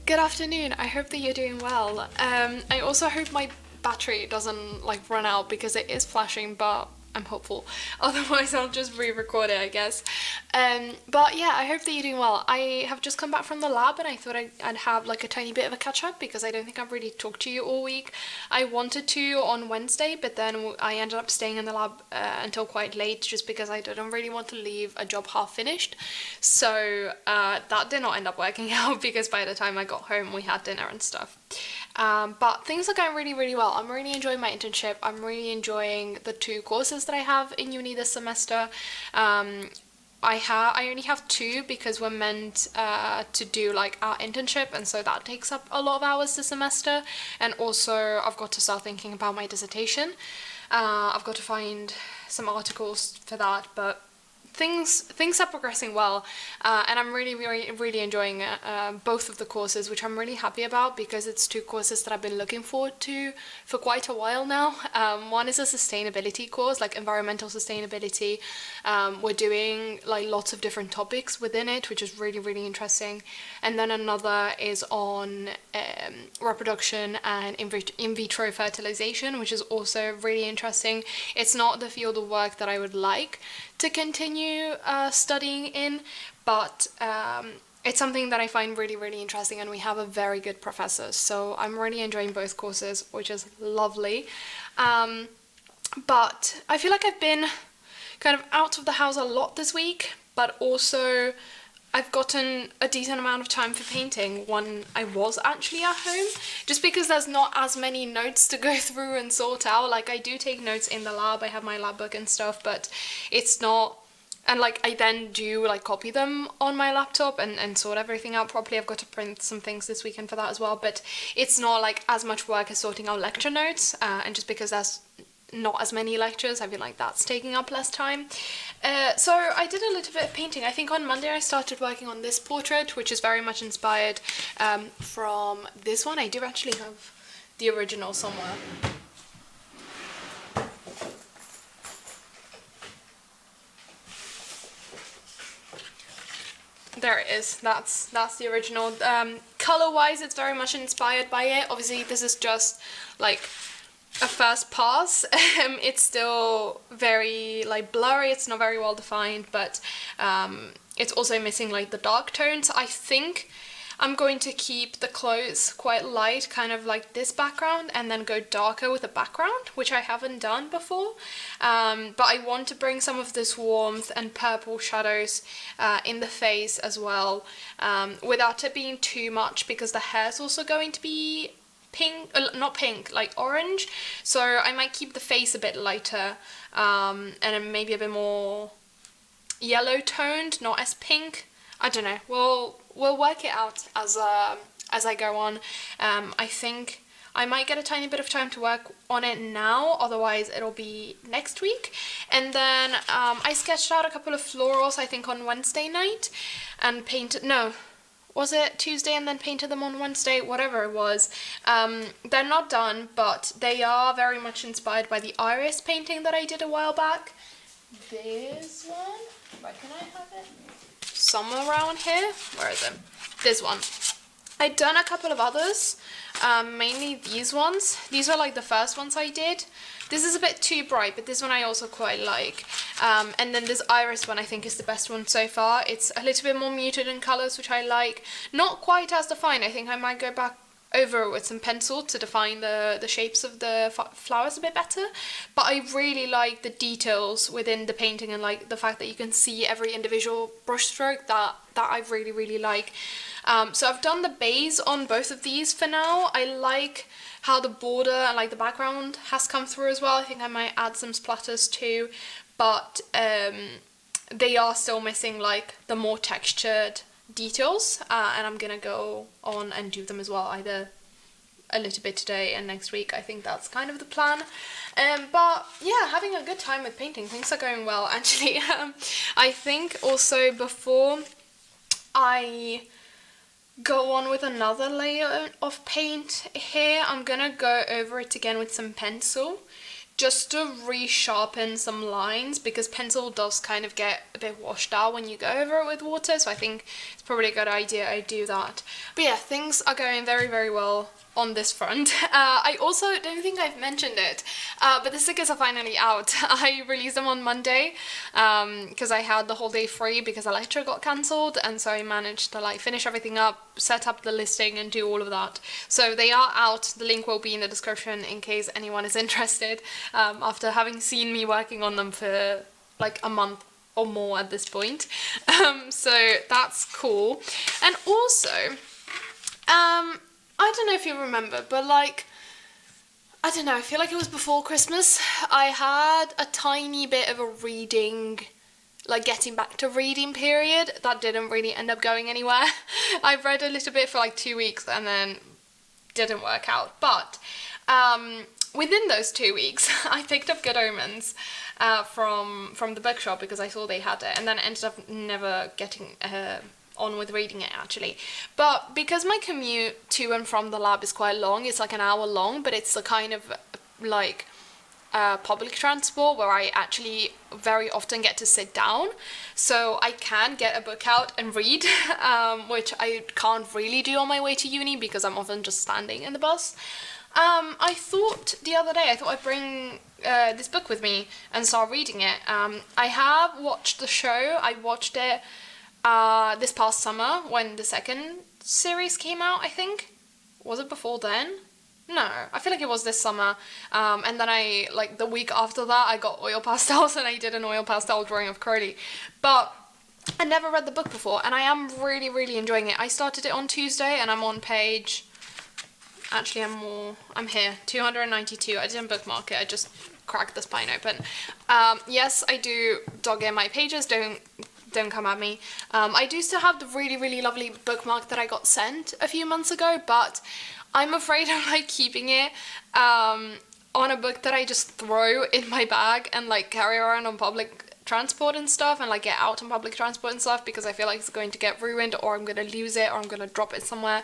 Good afternoon. I hope that you're doing well. I also hope my battery doesn't run out because it is flashing, but I'm hopeful. Otherwise, I'll just re-record it, I guess. But yeah, I hope that you're doing well. I have just come back from the lab and I thought I'd have a tiny bit of a catch up because I don't think I've really talked to you all week. I wanted to on Wednesday, but then I ended up staying in the lab until quite late just because I didn't really want to leave a job half finished. So that did not end up working out because by the time I got home, we had dinner and stuff. But things are going really, really well. I'm really enjoying my internship. I'm really enjoying the 2 courses that I have in uni this semester. I only have 2 because we're meant to do our internship, and so that takes up a lot of hours this semester. And also I've got to start thinking about my dissertation. I've got to find some articles for that, but things are progressing well, and I'm really, really, really enjoying both of the courses, which I'm really happy about because it's 2 courses that I've been looking forward to for quite a while now. One is a sustainability course, environmental sustainability. We're doing lots of different topics within it, which is really, really interesting. And then another is on reproduction and in vitro fertilization, which is also really interesting. It's not the field of work that I would like to continue studying in, but it's something that I find really, really interesting, and we have a very good professor, so I'm really enjoying both courses, which is lovely. But I feel like I've been kind of out of the house a lot this week, but also I've gotten a decent amount of time for painting when I was actually at home, just because there's not as many notes to go through and sort out. Like, I do take notes in the lab, I have my lab book and stuff, but it's not, and like I then do like copy them on my laptop and sort everything out properly. I've got to print some things this weekend for that as well, but it's not like as much work as sorting out lecture notes, and just because there's not as many lectures, I feel like that's taking up less time. So I did a little bit of painting. I think on Monday I started working on this portrait, which is very much inspired from this one. I do actually have the original somewhere. There it is. That's the original. Color-wise, it's very much inspired by it. Obviously, this is just like a first pass. It's still very like blurry, it's not very well defined, but it's also missing like the dark tones. I think I'm going to keep the clothes quite light, kind of like this background, and then go darker with the background, which I haven't done before. But I want to bring some of this warmth and purple shadows in the face as well, without it being too much, because the hair's also going to be pink, not pink, like orange, so I might keep the face a bit lighter, and then maybe a bit more yellow toned, not as pink. I don't know, we'll work it out as I go on. I think I might get a tiny bit of time to work on it now, otherwise it'll be next week. And then I sketched out a couple of florals, I think on Wednesday night, and painted, no, was it Tuesday and then painted them on Wednesday? Whatever it was. They're not done, but they are very much inspired by the iris painting that I did a while back. This one, where can I have it? Somewhere around here. Where is it? This one. I'd done a couple of others, mainly these ones. These were like the first ones I did. This is a bit too bright, but this one I also quite like. And then this iris one I think is the best one so far. It's a little bit more muted in colours, which I like. Not quite as defined. I think I might go back over it with some pencil to define the shapes of the flowers a bit better. But I really like the details within the painting, and like the fact that you can see every individual brushstroke, that I really, really like. So I've done the base on both of these for now. I like how the border and like the background has come through as well. I think I might add some splatters too, but they are still missing like the more textured details, and I'm gonna go on and do them as well, either a little bit today and next week. I think that's kind of the plan. But yeah, having a good time with painting. Things are going well actually. I think also before I go on with another layer of paint here, I'm gonna go over it again with some pencil, just to resharpen some lines, because pencil does kind of get a bit washed out when you go over it with water, so I think it's probably a good idea I do that. But yeah, things are going very, very well on this front. I also don't think I've mentioned it, but the stickers are finally out. I released them on Monday because I had the whole day free because a lecture got cancelled, and so I managed to like finish everything up, set up the listing and do all of that. So they are out. The link will be in the description in case anyone is interested, after having seen me working on them for like a month or more at this point. So that's cool. And also I don't know if you remember, but like, I don't know, I feel like it was before Christmas, I had a tiny bit of a reading, like getting back to reading period that didn't really end up going anywhere. I read a little bit for like 2 weeks and then didn't work out, but within those 2 weeks I picked up Good Omens from the bookshop because I saw they had it, and then ended up never getting on with reading it actually. But because my commute to and from the lab is quite long, it's like an hour long, but it's a kind of like public transport where I actually very often get to sit down, so I can get a book out and read, which I can't really do on my way to uni because I'm often just standing in the bus. I thought the other day, I'd bring this book with me and start reading it. I have watched the show. I watched it this past summer when the second series came out, I think. Was it before then? No, I feel like it was this summer. And then like the week after that, I got oil pastels and I did an oil pastel drawing of Curly. But I never read the book before, and I am really, really enjoying it. I started it on Tuesday, and I'm on page... Actually, I'm here, 292. I didn't bookmark it, I just cracked the spine open. Yes, I do dog ear my pages, don't come at me. I do still have the really, really lovely bookmark that I got sent a few months ago, but I'm afraid of like keeping it on a book that I just throw in my bag and like carry around on public transport and stuff, and like get out on public transport and stuff, because I feel like it's going to get ruined, or I'm going to lose it, or I'm going to drop it somewhere.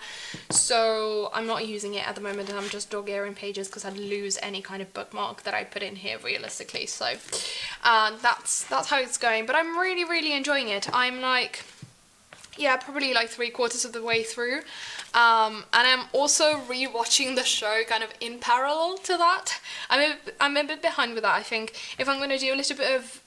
So I'm not using it at the moment, and I'm just dog earing pages because I'd lose any kind of bookmark that I put in here realistically. So that's how it's going, but I'm really, really enjoying it. I'm like, yeah, probably like 3/4 of the way through. And I'm also re-watching the show kind of in parallel to that. I'm a bit behind with that. I think if I'm going to do a little bit of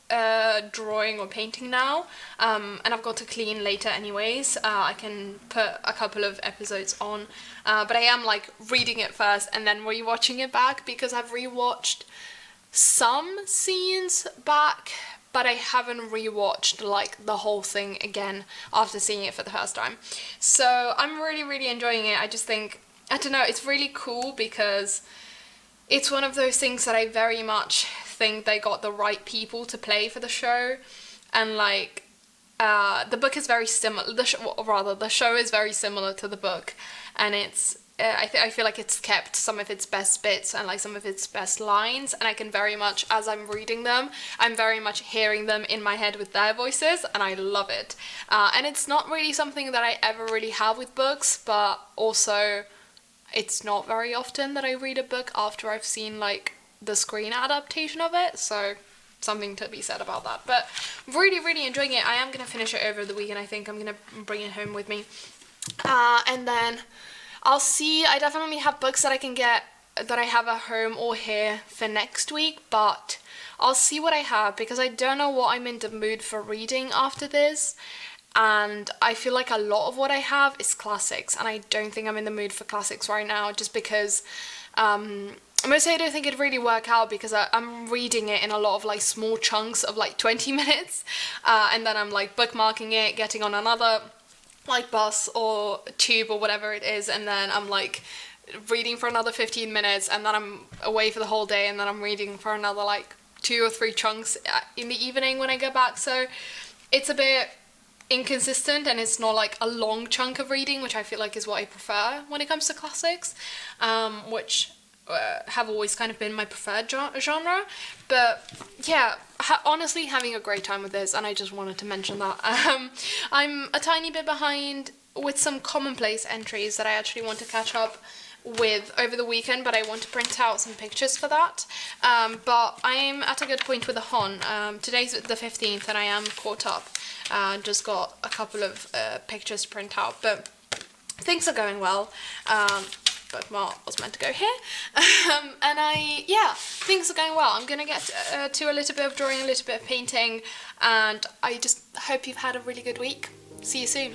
drawing or painting now, and I've got to clean later anyways, I can put a couple of episodes on, but I am like reading it first and then re-watching it back, because I've re-watched some scenes back, but I haven't rewatched like the whole thing again after seeing it for the first time. So I'm really, really enjoying it. I just think, I don't know, it's really cool because it's one of those things that I very much think they got the right people to play for the show. And like, the book is very similar, the show is very similar to the book, and it's I feel like it's kept some of its best bits and like some of its best lines, and I can very much, as I'm reading them, I'm very much hearing them in my head with their voices, and I love it. And it's not really something that I ever really have with books, but also it's not very often that I read a book after I've seen like the screen adaptation of it, so something to be said about that. But really, really enjoying it. I am going to finish it over the weekend. I think I'm going to bring it home with me. And then I'll see. I definitely have books that I can get that I have at home or here for next week, but I'll see what I have, because I don't know what I'm in the mood for reading after this. And I feel like a lot of what I have is classics, and I don't think I'm in the mood for classics right now, just because mostly I don't think it'd really work out, because I'm reading it in a lot of like small chunks of like 20 minutes, and then I'm like bookmarking it, getting on another like bus or tube or whatever it is, and then I'm like reading for another 15 minutes, and then I'm away for the whole day, and then I'm reading for another like 2 or 3 chunks in the evening when I go back. So it's a bit inconsistent, and it's not like a long chunk of reading, which I feel like is what I prefer when it comes to classics, which have always kind of been my preferred genre. But yeah, honestly having a great time with this, and I just wanted to mention that. I'm a tiny bit behind with some commonplace entries that I actually want to catch up with over the weekend, but I want to print out some pictures for that. But I'm at a good point with the Hon. Today's the 15th and I am caught up. Just got a couple of pictures to print out, but things are going well. But Mark was meant to go here. And things are going well. I'm going to get to a little bit of drawing, a little bit of painting, and I just hope you've had a really good week. See you soon.